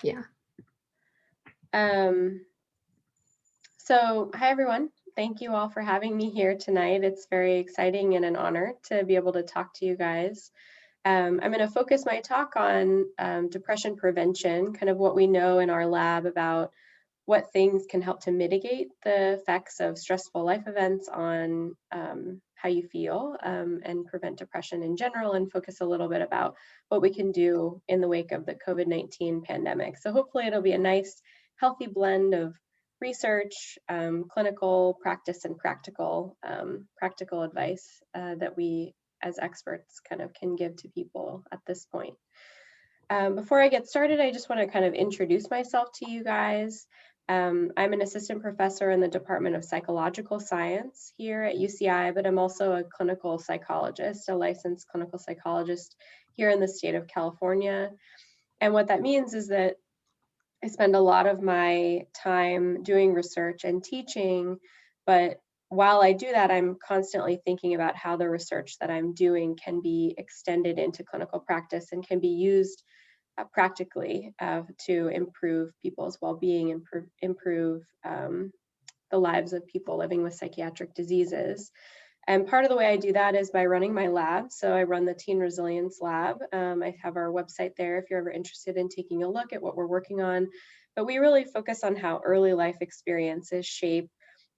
Yeah. Um, so hi everyone. Thank you all for having me here tonight. It's very exciting and an honor to be able to talk to you guys. I'm going to focus my talk on depression prevention, kind of what we know in our lab about what things can help to mitigate the effects of stressful life events on how you feel and prevent depression in general, and focus a little bit about what we can do in the wake of the COVID-19 pandemic. So hopefully it'll be a nice, healthy blend of research, clinical practice, and practical advice that we as experts kind of can give to people at this point. Before I get started, I just want to kind of introduce myself to you guys. I'm an assistant professor in the Department of Psychological Science here at UCI, but I'm also a clinical psychologist, a licensed clinical psychologist here in the state of California. And what that means is that I spend a lot of my time doing research and teaching, but while I do that, I'm constantly thinking about how the research that I'm doing can be extended into clinical practice and can be used practically to improve people's well-being, improve the lives of people living with psychiatric diseases. And part of the way I do that is by running my lab. So I run the Teen Resilience Lab. I have our website there if you're ever interested in taking a look at what we're working on. But we really focus on how early life experiences shape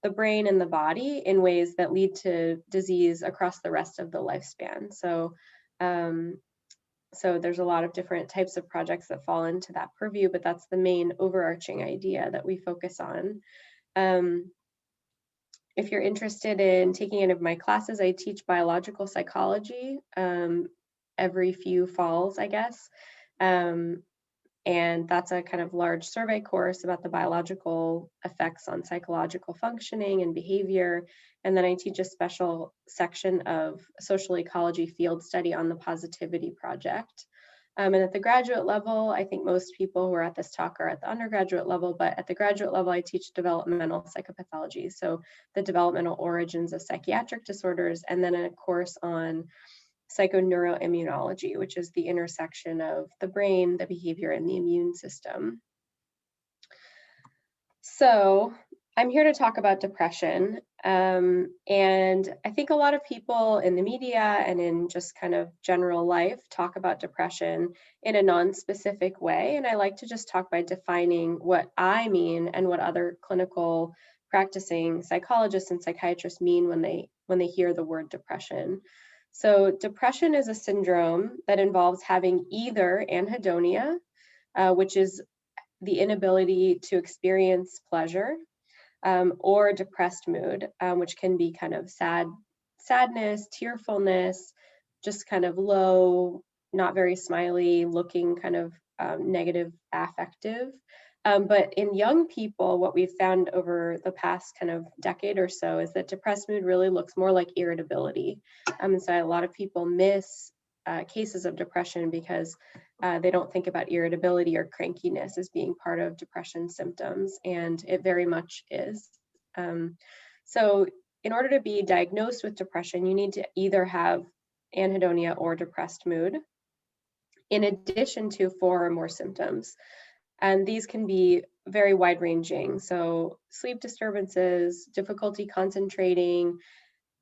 the brain and the body in ways that lead to disease across the rest of the lifespan. So there's a lot of different types of projects that fall into that purview, but that's the main overarching idea that we focus on. If you're interested in taking any of my classes, I teach biological psychology every few falls, I guess. And that's a kind of large survey course about the biological effects on psychological functioning and behavior. And then I teach a special section of social ecology field study on the Positivity Project. And at the graduate level, I think most people who are at this talk are at the undergraduate level, but at the graduate level, I teach developmental psychopathology, so the developmental origins of psychiatric disorders, and then a course on psychoneuroimmunology, which is the intersection of the brain, the behavior, and the immune system. So I'm here to talk about depression. And I think a lot of people in the media and in just kind of general life talk about depression in a non-specific way. And I like to just talk by defining what I mean and what other clinical practicing psychologists and psychiatrists mean when they hear the word depression. So depression is a syndrome that involves having either anhedonia, which is the inability to experience pleasure, or depressed mood, which can be kind of sadness, tearfulness, just kind of low, not very smiley looking, kind of negative affective. But in young people, what we've found over the past kind of decade or so is that depressed mood really looks more like irritability. And so a lot of people miss cases of depression because they don't think about irritability or crankiness as being part of depression symptoms, and it very much is. So in order to be diagnosed with depression, you need to either have anhedonia or depressed mood, in addition to 4 or more symptoms. And these can be very wide ranging. So sleep disturbances, difficulty concentrating,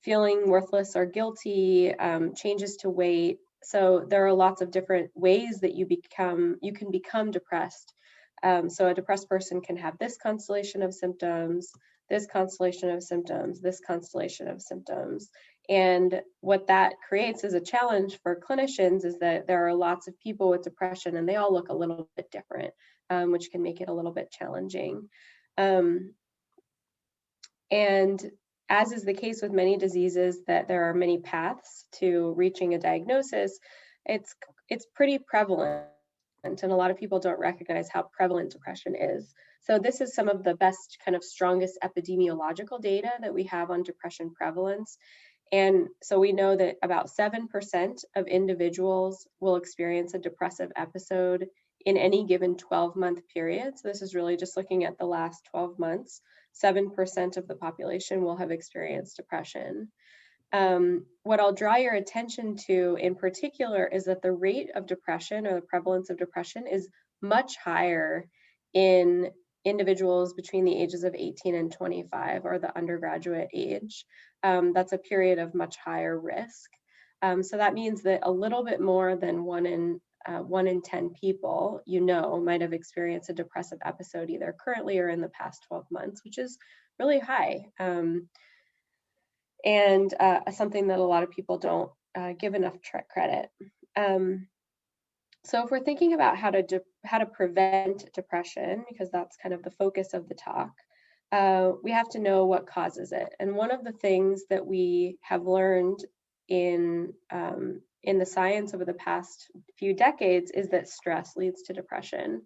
feeling worthless or guilty, changes to weight. So there are lots of different ways that you can become depressed. So a depressed person can have this constellation of symptoms, this constellation of symptoms, this constellation of symptoms. And what that creates as a challenge for clinicians is that there are lots of people with depression and they all look a little bit different, which can make it a little bit challenging. And as is the case with many diseases, that there are many paths to reaching a diagnosis, it's pretty prevalent, and a lot of people don't recognize how prevalent depression is. So this is some of the best, kind of strongest epidemiological data that we have on depression prevalence. And so we know that about 7% of individuals will experience a depressive episode in any given 12-month period. So this is really just looking at the last 12 months. 7% of the population will have experienced depression. What I'll draw your attention to in particular is that the rate of depression, or the prevalence of depression, is much higher in individuals between the ages of 18 and 25, or the undergraduate age. That's a period of much higher risk. So that means that a little bit more than 1 in 10 people might have experienced a depressive episode either currently or in the past 12 months, which is really high, and something that a lot of people don't give enough credit. So if we're thinking about how to prevent depression, because that's kind of the focus of the talk, we have to know what causes it. And one of the things that we have learned in the science over the past few decades is that stress leads to depression.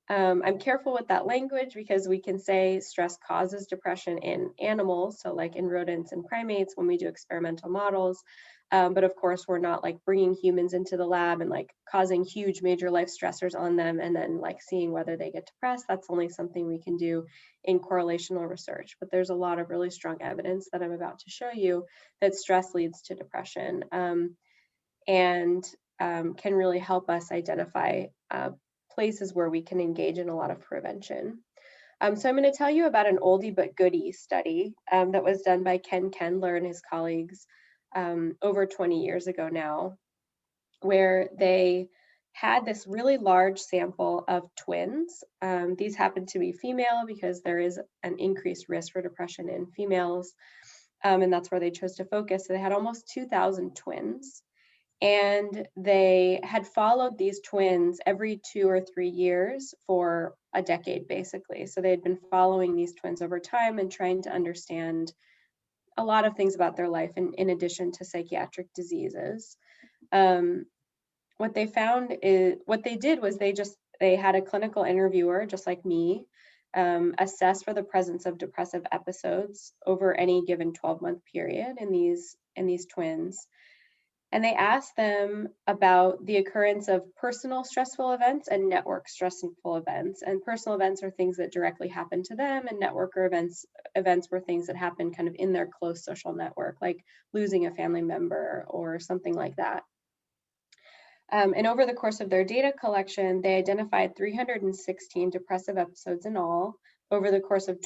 I'm careful with that language because we can say stress causes depression in animals, so like in rodents and primates when we do experimental models. But of course, we're not like bringing humans into the lab and like causing huge major life stressors on them and then like seeing whether they get depressed. That's only something we can do in correlational research. But there's a lot of really strong evidence that I'm about to show you that stress leads to depression, and can really help us identify places where we can engage in a lot of prevention. So I'm going to tell you about an oldie but goodie study that was done by Ken Kendler and his colleagues over 20 years ago now, where they had this really large sample of twins. These happen to be female because there is an increased risk for depression in females, and that's where they chose to focus. So they had almost 2,000 twins. And they had followed these twins every 2 or 3 years for a decade, basically. So they had been following these twins over time and trying to understand a lot of things about their life in addition to psychiatric diseases. What they did was they had a clinical interviewer, just like me, assess for the presence of depressive episodes over any given 12-month period in these twins. And they asked them about the occurrence of personal stressful events and network stressful events. And personal events are things that directly happen to them, and network events were things that happen kind of in their close social network, like losing a family member or something like that. And over the course of their data collection, they identified 316 depressive episodes in all over the course of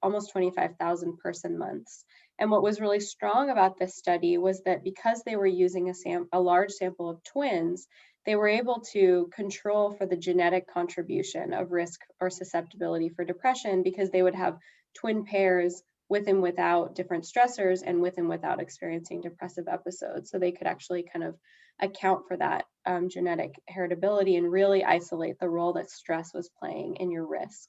almost 25,000 person months. And what was really strong about this study was that because they were using a large sample of twins, they were able to control for the genetic contribution of risk or susceptibility for depression, because they would have twin pairs with and without different stressors and with and without experiencing depressive episodes. So they could actually kind of account for that genetic heritability and really isolate the role that stress was playing in your risk.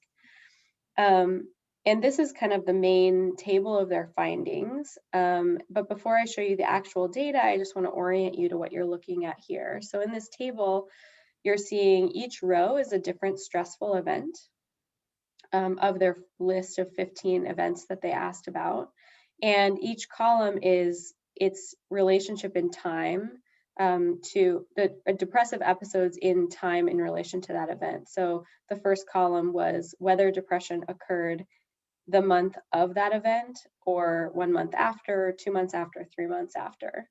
And this is kind of the main table of their findings. But before I show you the actual data, I just want to orient you to what you're looking at here. So in this table, you're seeing each row is a different stressful event of their list of 15 events that they asked about. And each column is its relationship in time to the depressive episodes in time in relation to that event. So the first column was whether depression occurred the month of that event, or 1 month after, 2 months after, 3 months after.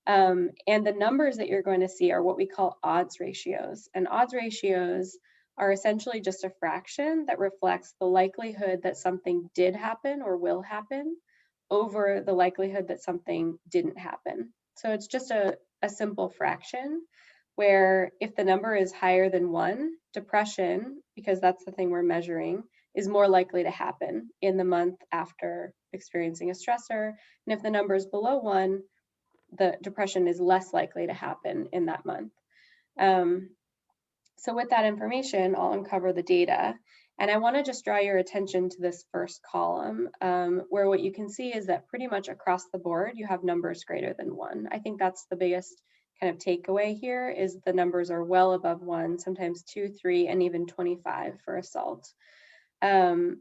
And the numbers that you're going to see are what we call odds ratios. And odds ratios are essentially just a fraction that reflects the likelihood that something did happen or will happen over the likelihood that something didn't happen. So it's just a simple fraction where if the number is higher than 1, depression, because that's the thing we're measuring, is more likely to happen in the month after experiencing a stressor. And if the number is below 1, the depression is less likely to happen in that month. So with that information, I'll uncover the data. And I want to just draw your attention to this first column, where what you can see is that pretty much across the board, you have numbers greater than 1. I think that's the biggest kind of takeaway here, is the numbers are well above 1, sometimes 2, 3, and even 25 for assault. And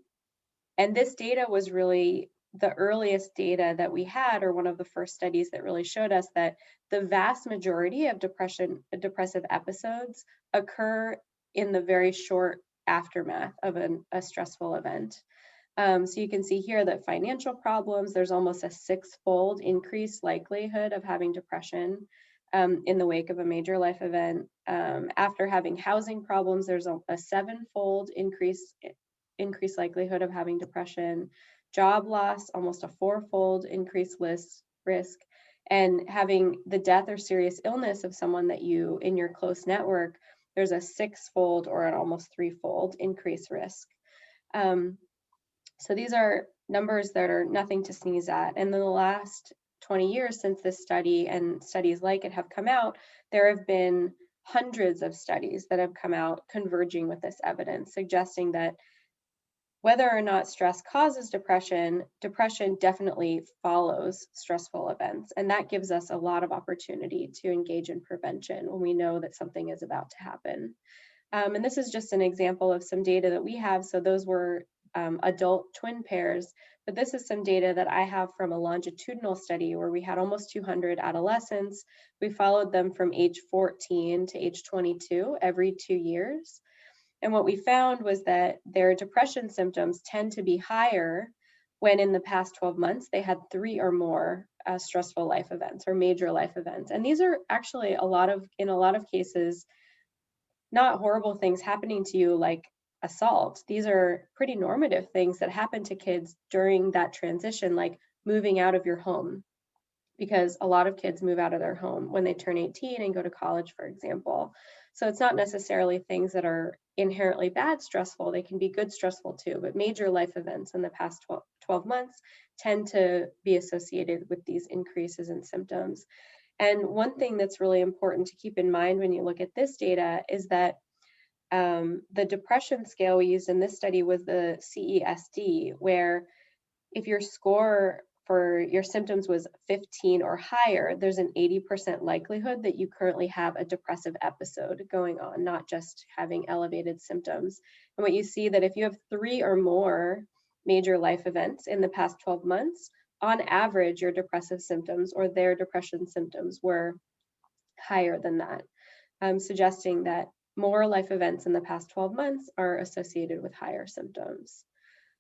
this data was really the earliest data that we had, or one of the first studies that really showed us that the vast majority of depressive episodes occur in the very short aftermath of a stressful event. So you can see here that financial problems, there's almost a 6-fold increased likelihood of having depression in the wake of a major life event. After having housing problems, there's a sevenfold increased likelihood of having depression. Job loss, almost a fourfold increased risk. And having the death or serious illness of someone that you in your close network, there's a sixfold or an almost threefold increased risk. So these are numbers that are nothing to sneeze at. And in the last 20 years since this study and studies like it have come out, there have been hundreds of studies that have come out converging with this evidence, suggesting that whether or not stress causes depression, depression definitely follows stressful events. And that gives us a lot of opportunity to engage in prevention when we know that something is about to happen. And this is just an example of some data that we have. So those were adult twin pairs, but this is some data that I have from a longitudinal study where we had almost 200 adolescents. We followed them from age 14 to age 22 every 2 years. And what we found was that their depression symptoms tend to be higher when in the past 12 months they had 3 or more stressful life events or major life events. And these are actually in a lot of cases, not horrible things happening to you like assault. These are pretty normative things that happen to kids during that transition, like moving out of your home, because a lot of kids move out of their home when they turn 18 and go to college, for example. So it's not necessarily things that are inherently bad stressful. They can be good stressful too, but major life events in the past 12 months tend to be associated with these increases in symptoms. And one thing that's really important to keep in mind when you look at this data is that the depression scale we used in this study was the CESD, where if your score for your symptoms was 15 or higher, there's an 80% likelihood that you currently have a depressive episode going on, not just having elevated symptoms. And what you see that if you have 3 or more major life events in the past 12 months, on average, your depressive symptoms or their depression symptoms were higher than that, suggesting that more life events in the past 12 months are associated with higher symptoms.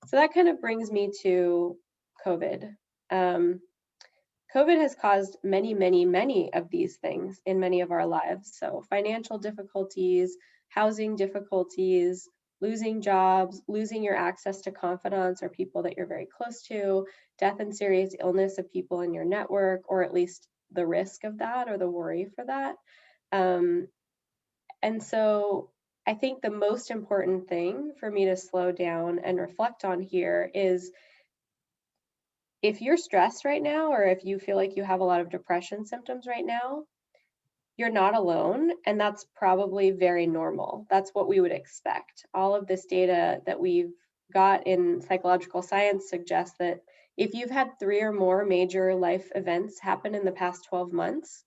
So that kind of brings me to COVID. COVID has caused many of these things in many of our lives. So financial difficulties, housing difficulties, losing jobs, losing your access to confidants or people that you're very close to, death and serious illness of people in your network, or at least the risk of that or the worry for that. And so I think the most important thing for me to slow down and reflect on here is if you're stressed right now, or if you feel like you have a lot of depression symptoms right now, you're not alone, and that's probably very normal. That's what we would expect. All of this data that we've got in psychological science suggests that if you've had 3 or more major life events happen in the past 12 months,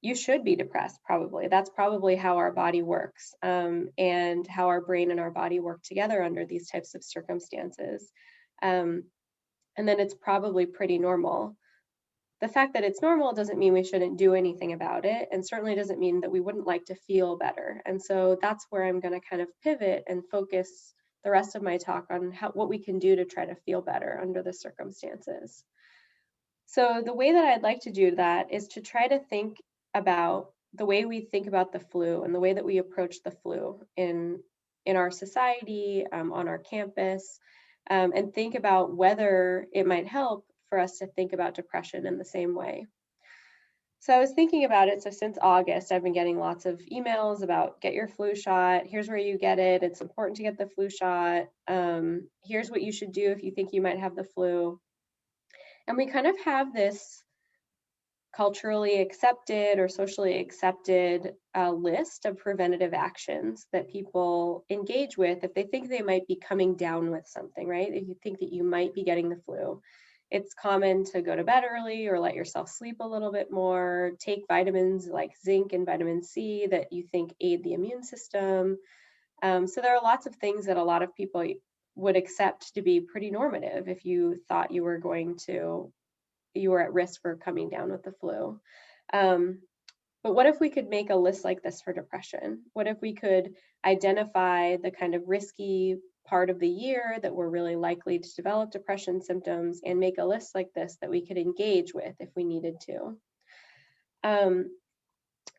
you should be depressed, probably. That's probably how our body works, and how our brain and our body work together under these types of circumstances. And then it's probably pretty normal. The fact that it's normal doesn't mean we shouldn't do anything about it, and certainly doesn't mean that we wouldn't like to feel better. And so that's where I'm going to kind of pivot and focus the rest of my talk on what we can do to try to feel better under the circumstances. So the way that I'd like to do that is to try to think about the way we think about the flu and the way that we approach the flu in our society, on our campus, and think about whether it might help for us to think about depression in the same way. So I was thinking about it. So since August, I've been getting lots of emails about get your flu shot. Here's where you get it. It's important to get the flu shot. Here's what you should do if you think you might have the flu. And we kind of have this culturally accepted or socially accepted list of preventative actions that people engage with if they think they might be coming down with something, right? If you think that you might be getting the flu, it's common to go to bed early or let yourself sleep a little bit more, take vitamins like zinc and vitamin C that you think aid the immune system. So there are lots of things that a lot of people would accept to be pretty normative if you thought you were at risk for coming down with the flu. But what if we could make a list like this for depression? What if we could identify the kind of risky part of the year that we're really likely to develop depression symptoms and make a list like this that we could engage with if we needed to? Um,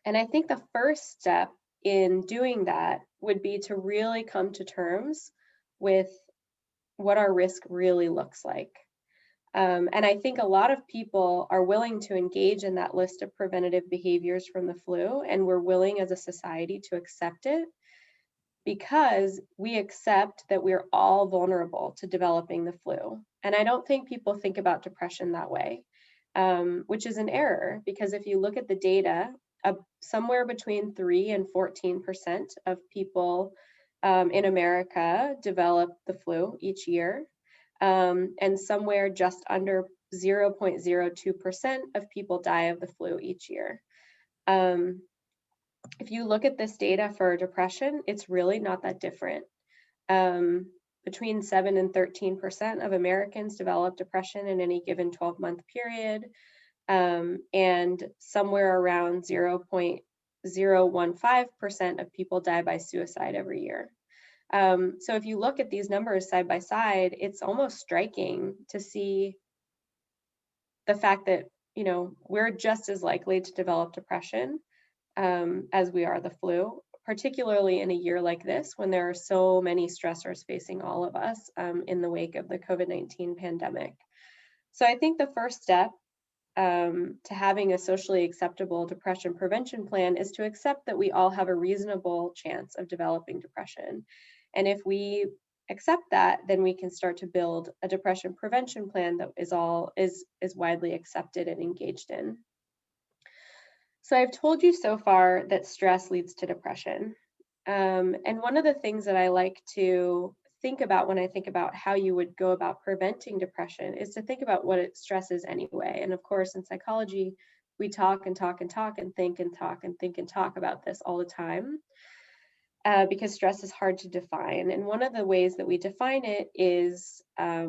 and I think the first step in doing that would be to really come to terms with what our risk really looks like. And I think a lot of people are willing to engage in that list of preventative behaviors from the flu, and we're willing as a society to accept it because we accept that we're all vulnerable to developing the flu. And I don't think people think about depression that way, which is an error because if you look at the data, somewhere between 3 and 14% of people in America develop the flu each year, and somewhere just under 0.02% of people die of the flu each year. If you look at this data for depression, it's really not that different. Between 7 and 13% of Americans develop depression in any given 12-month period, and somewhere around 0.015% of people die by suicide every year. So if you look at these numbers side by side, it's almost striking to see the fact that, we're just as likely to develop depression as we are the flu, particularly in a year like this when there are so many stressors facing all of us in the wake of the COVID-19 pandemic. So I think the first step to having a socially acceptable depression prevention plan is to accept that we all have a reasonable chance of developing depression. And if we accept that, then we can start to build a depression prevention plan that is widely accepted and engaged in. So I've told you so far that stress leads to depression. And one of the things that I like to think about when I think about how you would go about preventing depression is to think about what stress is anyway. And of course, in psychology, we talk and talk and talk and think and talk and think and talk about this all the time because stress is hard to define. And one of the ways that we define it is a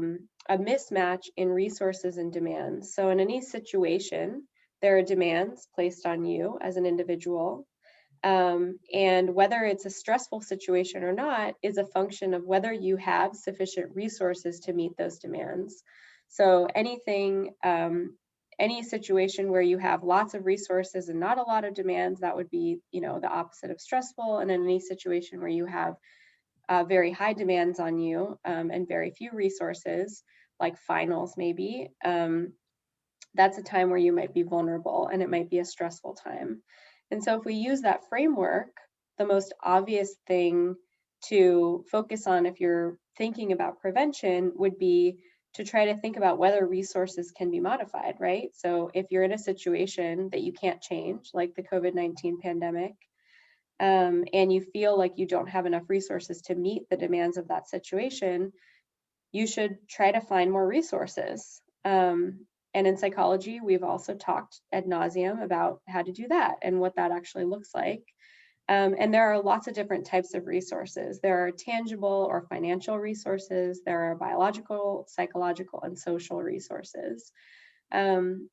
mismatch in resources and demands. So in any situation, there are demands placed on you as an individual. And whether it's a stressful situation or not is a function of whether you have sufficient resources to meet those demands. So any situation where you have lots of resources and not a lot of demands, that would be, the opposite of stressful. And in any situation where you have very high demands on you and very few resources, like finals maybe, that's a time where you might be vulnerable and it might be a stressful time. And so if we use that framework, the most obvious thing to focus on if you're thinking about prevention would be to try to think about whether resources can be modified, right? So if you're in a situation that you can't change, like the COVID-19 pandemic, and you feel like you don't have enough resources to meet the demands of that situation, you should try to find more resources. And in psychology, we've also talked ad nauseum about how to do that and what that actually looks like. And there are lots of different types of resources. There are tangible or financial resources. There are biological, psychological, and social resources. And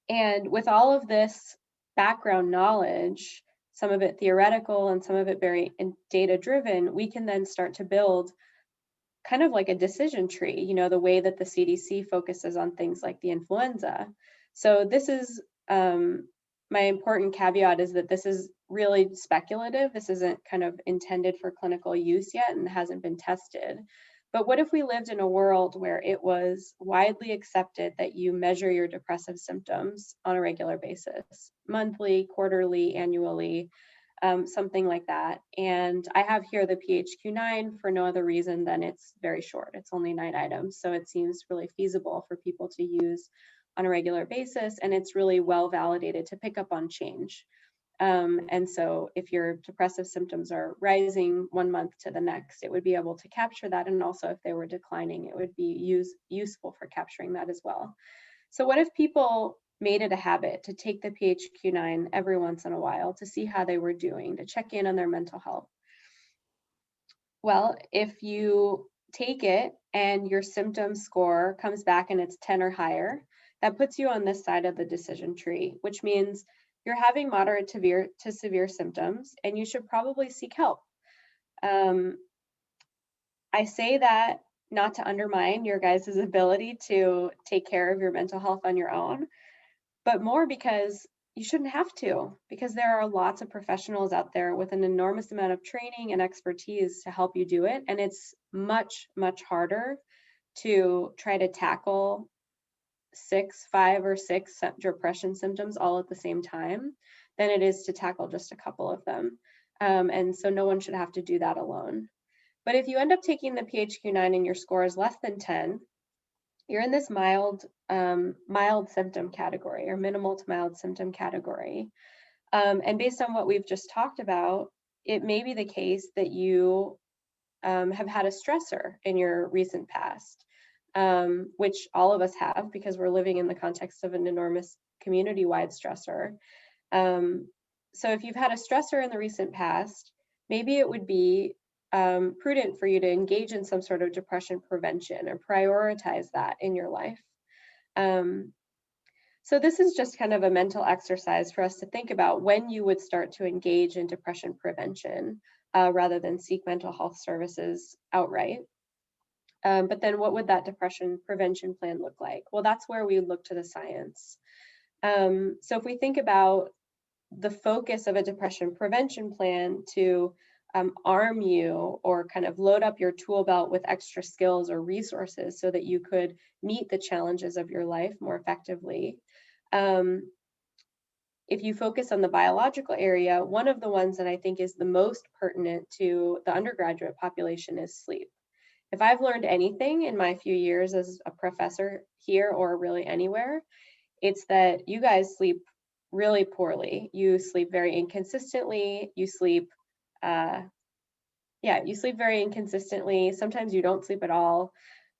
with all of this background knowledge, some of it theoretical and some of it very data-driven, we can then start to build kind of like a decision tree, the way that the CDC focuses on things like the influenza. So this is, my important caveat is that this is really speculative. This isn't kind of intended for clinical use yet and hasn't been tested. But what if we lived in a world where it was widely accepted that you measure your depressive symptoms on a regular basis, monthly, quarterly, annually, something like that. And I have here the PHQ-9 for no other reason than it's very short. It's only 9 items. So it seems really feasible for people to use on a regular basis. And it's really well validated to pick up on change. And so if your depressive symptoms are rising one month to the next, it would be able to capture that. And also if they were declining, it would be useful for capturing that as well. So what if people made it a habit to take the PHQ-9 every once in a while to see how they were doing, to check in on their mental health? Well, if you take it and your symptom score comes back and it's 10 or higher, that puts you on this side of the decision tree, which means you're having moderate to severe symptoms and you should probably seek help. I say that not to undermine your guys' ability to take care of your mental health on your own, but more because you shouldn't have to, because there are lots of professionals out there with an enormous amount of training and expertise to help you do it. And it's much, much harder to try to tackle 5 or 6 depression symptoms all at the same time than it is to tackle just a couple of them. And so no one should have to do that alone. But if you end up taking the PHQ-9 and your score is less than 10, you're in this mild symptom category, or minimal to mild symptom category. And based on what we've just talked about, it may be the case that you have had a stressor in your recent past, which all of us have because we're living in the context of an enormous community-wide stressor. So if you've had a stressor in the recent past, maybe it would be prudent for you to engage in some sort of depression prevention or prioritize that in your life. So this is just kind of a mental exercise for us to think about when you would start to engage in depression prevention rather than seek mental health services outright. But then what would that depression prevention plan look like? Well, that's where we look to the science. So if we think about the focus of a depression prevention plan to arm you or kind of load up your tool belt with extra skills or resources so that you could meet the challenges of your life more effectively. If you focus on the biological area, one of the ones that I think is the most pertinent to the undergraduate population is sleep. If I've learned anything in my few years as a professor here or really anywhere, it's that you guys sleep really poorly. You sleep very inconsistently. You sleep very inconsistently. Sometimes you don't sleep at all.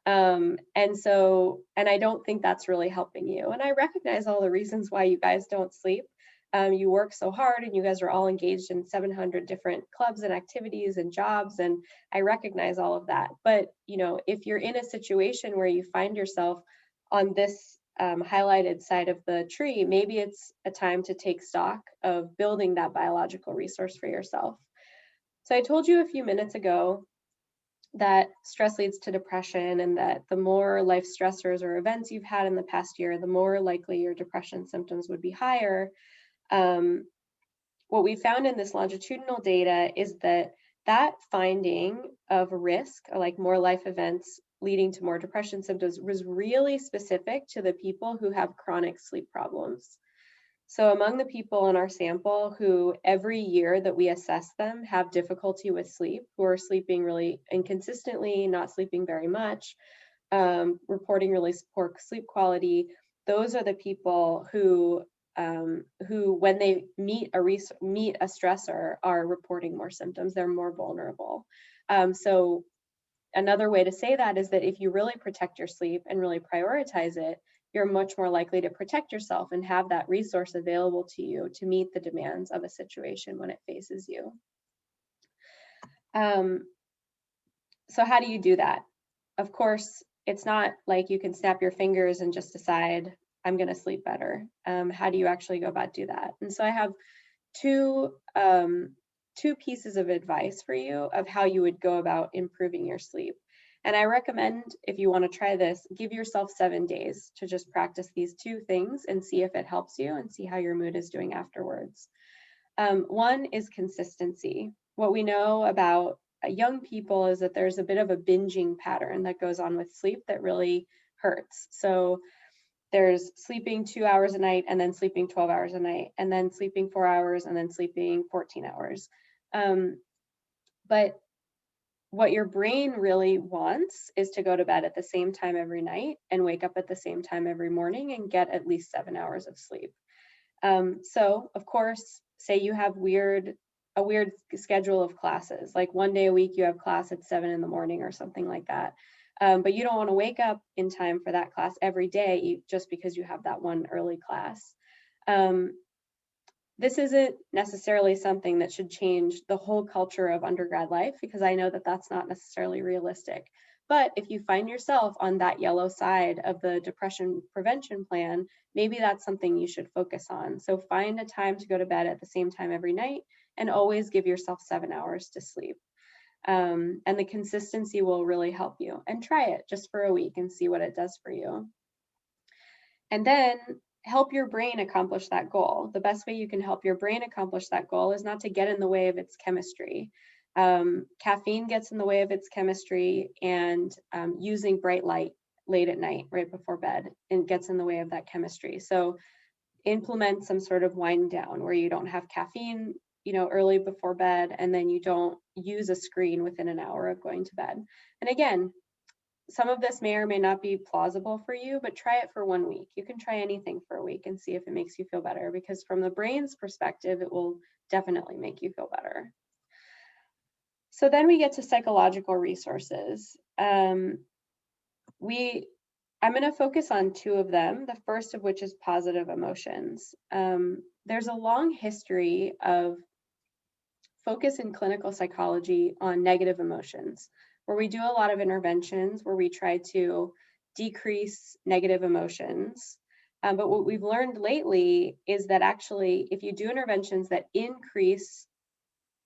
And I don't think that's really helping you. And I recognize all the reasons why you guys don't sleep. You work so hard and you guys are all engaged in 700 different clubs and activities and jobs. And I recognize all of that. But, if you're in a situation where you find yourself on this highlighted side of the tree, maybe it's a time to take stock of building that biological resource for yourself. So I told you a few minutes ago that stress leads to depression and that the more life stressors or events you've had in the past year, the more likely your depression symptoms would be higher. What we found in this longitudinal data is that finding of risk, like more life events leading to more depression symptoms, was really specific to the people who have chronic sleep problems. So among the people in our sample who every year that we assess them have difficulty with sleep, who are sleeping really inconsistently, not sleeping very much, reporting really poor sleep quality, those are the people who when they meet a stressor are reporting more symptoms. They're more vulnerable. So another way to say that is that if you really protect your sleep and really prioritize it, you're much more likely to protect yourself and have that resource available to you to meet the demands of a situation when it faces you. So how do you do that? Of course, it's not like you can snap your fingers and just decide, I'm going to sleep better. How do you actually go about do that? And so I have two pieces of advice for you of how you would go about improving your sleep. And I recommend, if you want to try this, give yourself 7 days to just practice these two things and see if it helps you and see how your mood is doing afterwards. One is consistency. What we know about young people is that there's a bit of a binging pattern that goes on with sleep that really hurts. So there's sleeping 2 hours a night and then sleeping 12 hours a night and then sleeping 4 hours and then sleeping 14 hours. But what your brain really wants is to go to bed at the same time every night and wake up at the same time every morning and get at least 7 hours of sleep. So of course, say you have a weird schedule of classes, like one day a week you have class at 7 in the morning or something like that. But you don't want to wake up in time for that class every day just because you have that one early class. This isn't necessarily something that should change the whole culture of undergrad life, because I know that that's not necessarily realistic. But if you find yourself on that yellow side of the depression prevention plan, maybe that's something you should focus on. So find a time to go to bed at the same time every night and always give yourself 7 hours to sleep. And the consistency will really help you. And try it just for a week and see what it does for you. And then help your brain accomplish that goal. The best way you can help your brain accomplish that goal is not to get in the way of its chemistry. Caffeine gets in the way of its chemistry, and using bright light late at night, right before bed, and gets in the way of that chemistry. So implement some sort of wind down where you don't have caffeine, early before bed, and then you don't use a screen within an hour of going to bed. And again, some of this may or may not be plausible for you, but try it for 1 week. You can try anything for a week and see if it makes you feel better, because from the brain's perspective, it will definitely make you feel better. So then we get to psychological resources. I'm going to focus on 2 of them, the first of which is positive emotions. There's a long history of focus in clinical psychology on negative emotions, where we do a lot of interventions where we try to decrease negative emotions. But what we've learned lately is that actually, if you do interventions that increase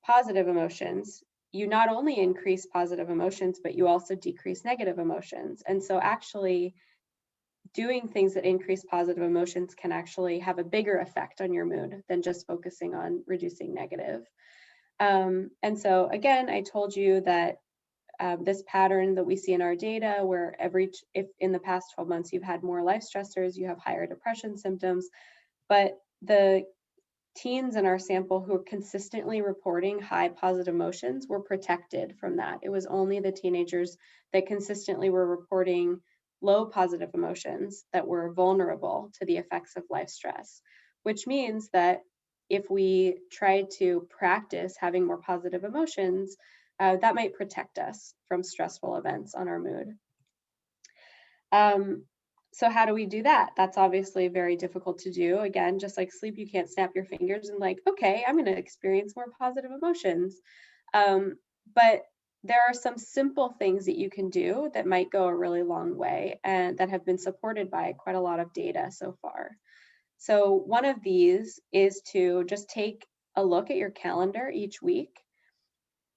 positive emotions, you not only increase positive emotions, but you also decrease negative emotions. And so actually, doing things that increase positive emotions can actually have a bigger effect on your mood than just focusing on reducing negative. And so again, I told you that this pattern that we see in our data, where if in the past 12 months you've had more life stressors, you have higher depression symptoms. But the teens in our sample who are consistently reporting high positive emotions were protected from that. It was only the teenagers that consistently were reporting low positive emotions that were vulnerable to the effects of life stress, which means that if we try to practice having more positive emotions, that might protect us from stressful events on our mood. So how do we do that? That's obviously very difficult to do. Again, just like sleep, you can't snap your fingers and like, okay, I'm going to experience more positive emotions. But there are some simple things that you can do that might go a really long way, and that have been supported by quite a lot of data so far. So one of these is to just take a look at your calendar each week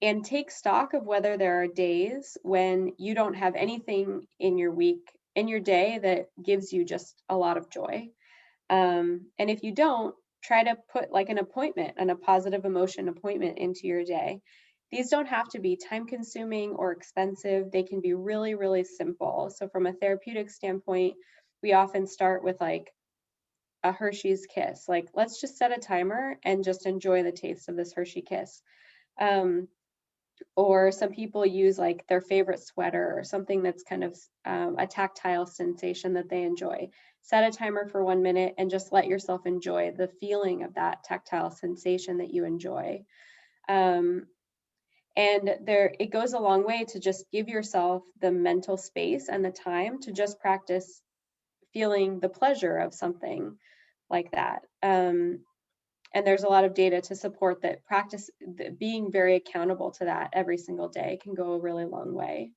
and take stock of whether there are days when you don't have anything in your day that gives you just a lot of joy. And if you don't, try to put like an appointment and a positive emotion appointment into your day. These don't have to be time consuming or expensive. They can be really, really simple. So from a therapeutic standpoint, we often start with like a Hershey's Kiss. Like, let's just set a timer and just enjoy the taste of this Hershey Kiss. Or some people use like their favorite sweater or something that's kind of a tactile sensation that they enjoy. Set a timer for 1 minute and just let yourself enjoy the feeling of that tactile sensation that you enjoy. And it goes a long way to just give yourself the mental space and the time to just practice feeling the pleasure of something like that. And there's a lot of data to support that being very accountable to that every single day can go a really long way.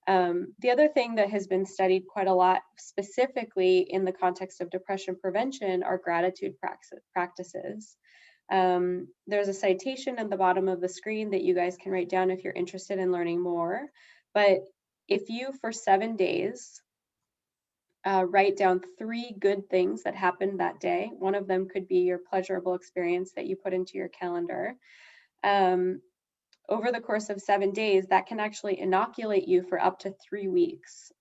The other thing that has been studied quite a lot, specifically in the context of depression prevention, are gratitude practices. There's a citation at the bottom of the screen that you guys can write down if you're interested in learning more. But if you, for 7 days, write down 3 good things that happened that day. One of them could be your pleasurable experience that you put into your calendar. Over the course of 7 days, that can actually inoculate you for up to 3 weeks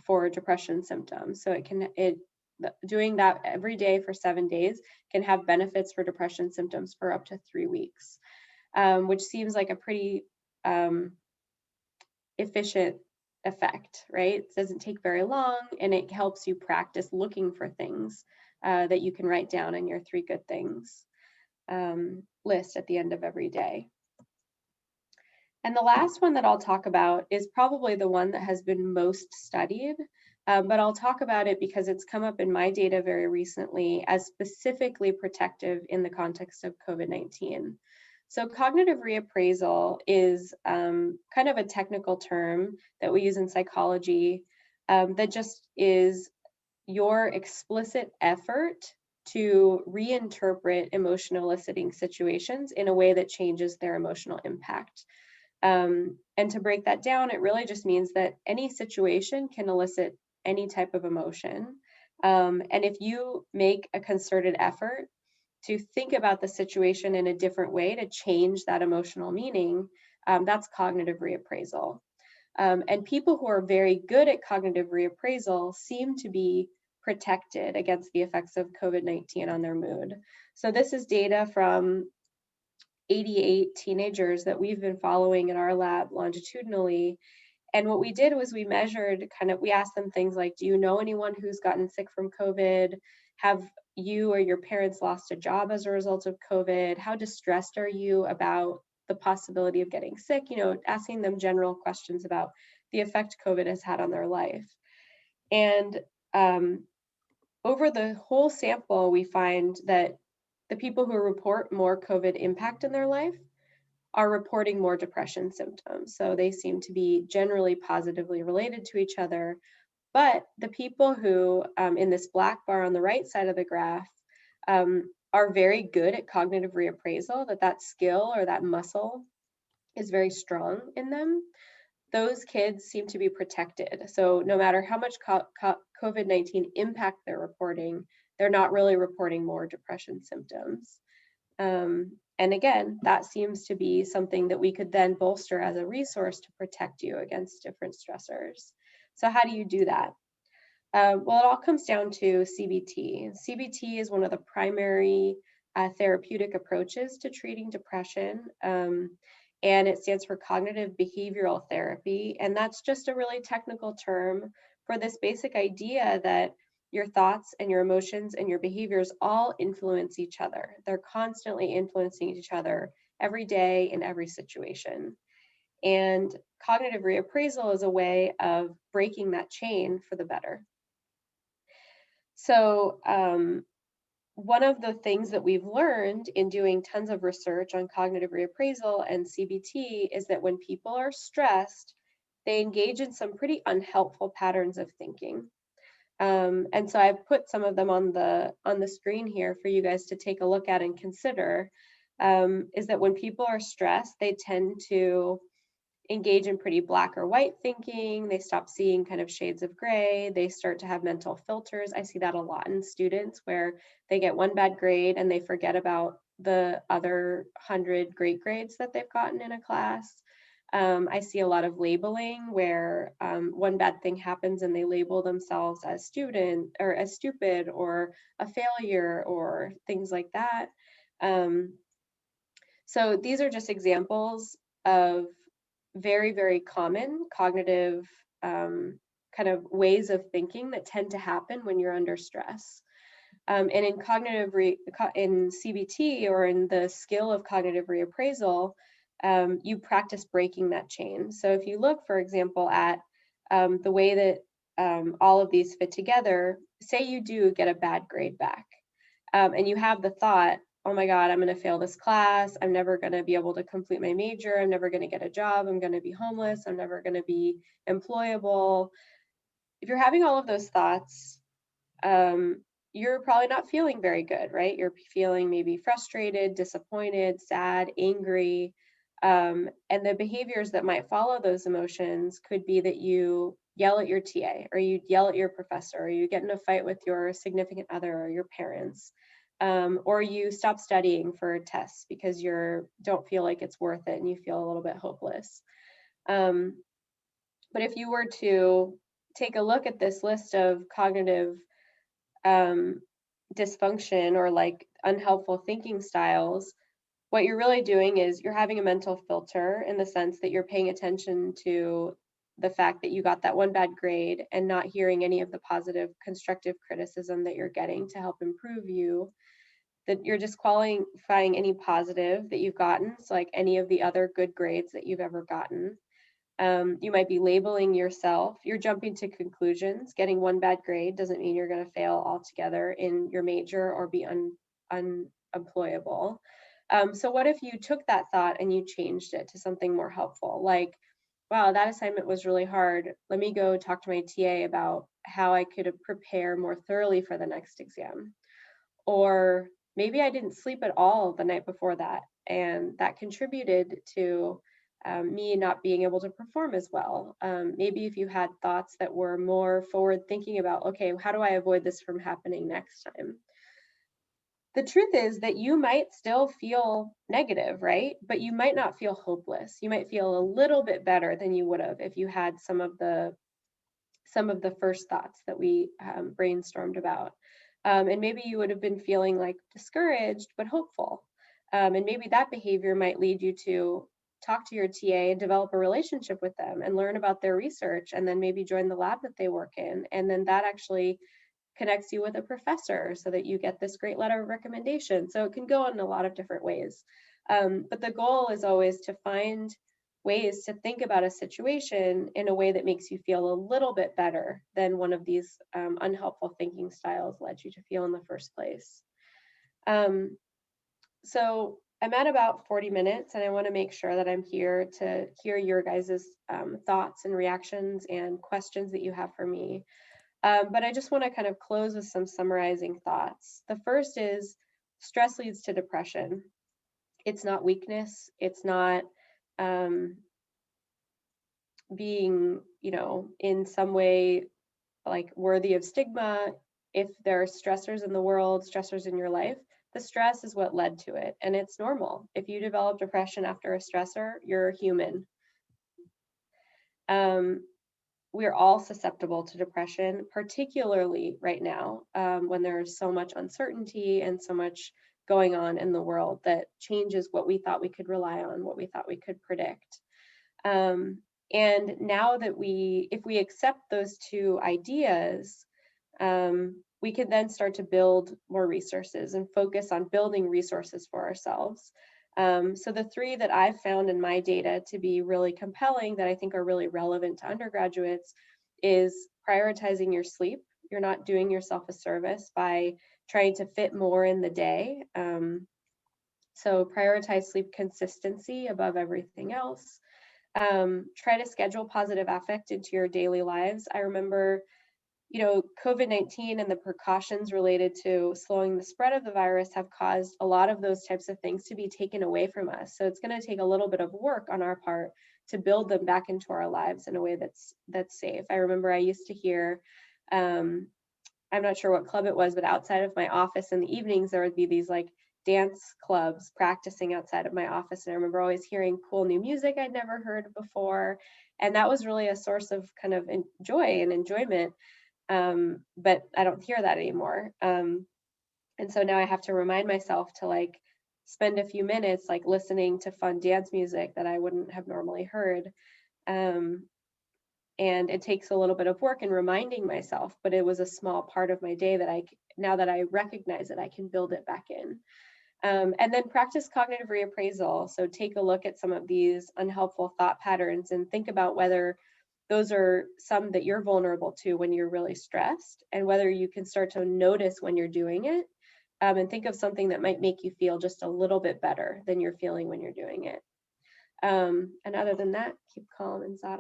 for depression symptoms. So doing that every day for 7 days can have benefits for depression symptoms for up to 3 weeks, which seems like a pretty efficient effect, right? It doesn't take very long, and it helps you practice looking for things that you can write down in your 3 good things list at the end of every day. And the last one that I'll talk about is probably the one that has been most studied, but I'll talk about it because it's come up in my data very recently as specifically protective in the context of COVID-19. So cognitive reappraisal is kind of a technical term that we use in psychology that just is your explicit effort to reinterpret emotional eliciting situations in a way that changes their emotional impact. And to break that down, it really just means that any situation can elicit any type of emotion. And if you make a concerted effort to think about the situation in a different way to change that emotional meaning, that's cognitive reappraisal. And people who are very good at cognitive reappraisal seem to be protected against the effects of COVID-19 on their mood. So this is data from 88 teenagers that we've been following in our lab longitudinally. And what we did was we asked them things like, do you know anyone who's gotten sick from COVID? Have you or your parents lost a job as a result of COVID? How distressed are you about the possibility of getting sick? Asking them general questions about the effect COVID has had on their life. And over the whole sample, we find that the people who report more COVID impact in their life are reporting more depression symptoms. So they seem to be generally positively related to each other. But the people who, in this black bar on the right side of the graph, are very good at cognitive reappraisal, that skill or that muscle is very strong in them, those kids seem to be protected. So no matter how much COVID-19 impact they're reporting, they're not really reporting more depression symptoms. And again, that seems to be something that we could then bolster as a resource to protect you against different stressors. So how do you do that? Well, it all comes down to CBT. CBT is one of the primary therapeutic approaches to treating depression, and it stands for cognitive behavioral therapy. And that's just a really technical term for this basic idea that your thoughts and your emotions and your behaviors all influence each other. They're constantly influencing each other every day in every situation. And cognitive reappraisal is a way of breaking that chain for the better. So one of the things that we've learned in doing tons of research on cognitive reappraisal and CBT is that when people are stressed, they engage in some pretty unhelpful patterns of thinking. And so I've put some of them on the screen here for you guys to take a look at and consider, is that when people are stressed, they tend to engage in pretty black or white thinking. They stop seeing kind of shades of gray. They start to have mental filters. I see that a lot in students where they get one bad grade and they forget about the other 100 great grades that they've gotten in a class. I see a lot of labeling where one bad thing happens and they label themselves as student or as stupid or a failure or things like that. So these are just examples of very, very common cognitive kind of ways of thinking that tend to happen when you're under stress. And in in CBT or in the skill of cognitive reappraisal, you practice breaking that chain. So if you look, for example, at the way that all of these fit together, say you do get a bad grade back, and you have the thought, oh my God, I'm going to fail this class. I'm never going to be able to complete my major. I'm never going to get a job. I'm going to be homeless. I'm never going to be employable. If you're having all of those thoughts, you're probably not feeling very good, right? You're feeling maybe frustrated, disappointed, sad, angry. And the behaviors that might follow those emotions could be that you yell at your TA, or you yell at your professor, or you get in a fight with your significant other or your parents. Or you stop studying for tests because you don't feel like it's worth it and you feel a little bit hopeless. But if you were to take a look at this list of cognitive dysfunction or like unhelpful thinking styles, what you're really doing is you're having a mental filter in the sense that you're paying attention to the fact that you got that one bad grade and not hearing any of the positive constructive criticism that you're getting to help improve you, that you're disqualifying any positive that you've gotten, so like any of the other good grades that you've ever gotten. You might be labeling yourself. You're jumping to conclusions. Getting one bad grade doesn't mean you're going to fail altogether in your major or be unemployable. So what if you took that thought and you changed it to something more helpful? Like, wow, that assignment was really hard. Let me go talk to my TA about how I could prepare more thoroughly for the next exam. Or maybe I didn't sleep at all the night before that, and that contributed to me not being able to perform as well. Maybe if you had thoughts that were more forward thinking about, okay, how do I avoid this from happening next time? The truth is that you might still feel negative, right? But you might not feel hopeless. You might feel a little bit better than you would have if you had some of the first thoughts that we brainstormed about. And maybe you would have been feeling like discouraged, but hopeful. And maybe that behavior might lead you to talk to your TA and develop a relationship with them and learn about their research, and then maybe join the lab that they work in. And then that actually connects you with a professor so that you get this great letter of recommendation. So it can go in a lot of different ways. But the goal is always to find ways to think about a situation in a way that makes you feel a little bit better than one of these unhelpful thinking styles led you to feel in the first place. So I'm at about 40 minutes, and I want to make sure that I'm here to hear your guys' thoughts and reactions and questions that you have for me. But I just want to kind of close with some summarizing thoughts. The first is stress leads to depression. It's not weakness. It's not being, in some way like worthy of stigma. If there are stressors in the world, stressors in your life, the stress is what led to it. And it's normal. If you develop depression after a stressor, you're human. We're all susceptible to depression, particularly right now, when there's so much uncertainty and so much going on in the world that changes what we thought we could rely on, what we thought we could predict. And now that if we accept those two ideas, we can then start to build more resources and focus on building resources for ourselves. So the three that I've found in my data to be really compelling, that I think are really relevant to undergraduates, is prioritizing your sleep. You're not doing yourself a service by trying to fit more in the day. So prioritize sleep consistency above everything else. Try to schedule positive affect into your daily lives. I remember, COVID-19 and the precautions related to slowing the spread of the virus have caused a lot of those types of things to be taken away from us. So it's going to take a little bit of work on our part to build them back into our lives in a way that's safe. I remember I used to hear, I'm not sure what club it was, but outside of my office in the evenings, there would be these like dance clubs practicing outside of my office. And I remember always hearing cool new music I'd never heard before. And that was really a source of kind of joy and enjoyment. But I don't hear that anymore. And so now I have to remind myself to like spend a few minutes like listening to fun dance music that I wouldn't have normally heard. And it takes a little bit of work in reminding myself, but it was a small part of my day that now that I recognize it, I can build it back in. And then practice cognitive reappraisal. So take a look at some of these unhelpful thought patterns and think about whether those are some that you're vulnerable to when you're really stressed, and whether you can start to notice when you're doing it, and think of something that might make you feel just a little bit better than you're feeling when you're doing it. And other than that, keep calm and zot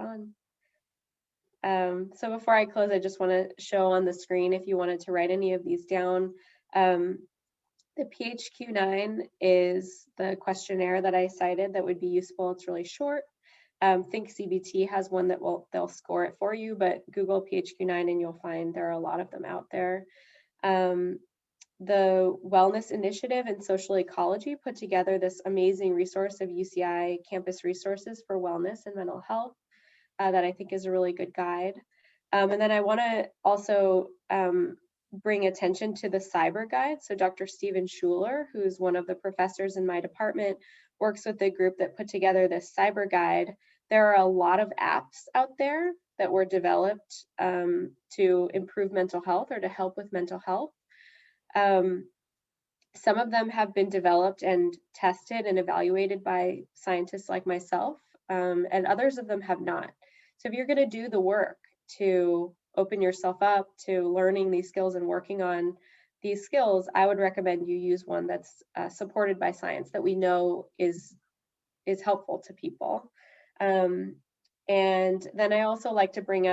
on. So before I close, I just want to show on the screen, if you wanted to write any of these down, the PHQ-9 is the questionnaire that I cited that would be useful. It's really short. Think CBT has one that they'll score it for you, but Google PHQ-9 and you'll find there are a lot of them out there. The Wellness Initiative and Social Ecology put together this amazing resource of UCI campus resources for wellness and mental health that I think is a really good guide. And then I want to also bring attention to the cyber guide. So Dr. Stephen Schuler, who's one of the professors in my department, works with the group that put together this cyber guide. There are a lot of apps out there that were developed to improve mental health or to help with mental health. Some of them have been developed and tested and evaluated by scientists like myself, and others of them have not. So if you're going to do the work to open yourself up to learning these skills and working on these skills, I would recommend you use one that's supported by science that we know is helpful to people. And then I also like to bring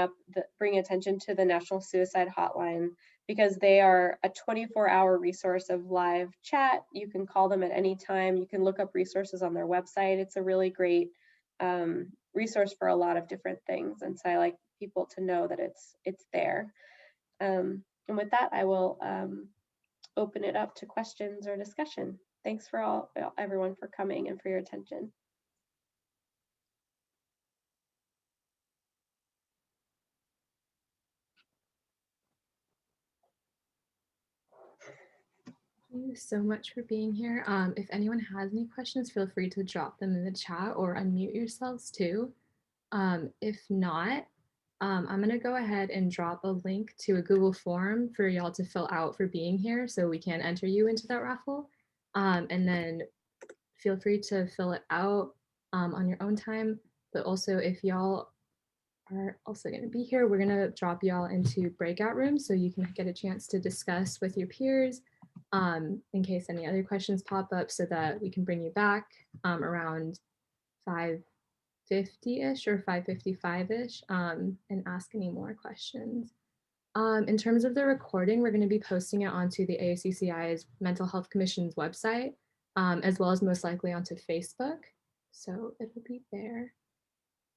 attention to the National Suicide Hotline, because they are a 24-hour resource of live chat. You can call them at any time. You can look up resources on their website. It's a really great resource for a lot of different things. And so I like people to know that it's there. And with that, I will open it up to questions or discussion. Thanks for everyone for coming and for your attention. Thank you so much for being here. If anyone has any questions, feel free to drop them in the chat or unmute yourselves too. If not, I'm going to go ahead and drop a link to a Google form for y'all to fill out for being here so we can enter you into that raffle. And then feel free to fill it out on your own time. But also, if y'all are also going to be here, we're going to drop y'all into breakout rooms so you can get a chance to discuss with your peers in case any other questions pop up so that we can bring you back around 5:50-ish or 5:55-ish and ask any more questions. In terms of the recording, we're going to be posting it onto the AACCI's Mental Health Commission's website, as well as most likely onto Facebook. So it'll be there.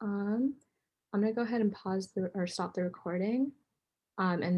I'm going to go ahead and pause or stop the recording. And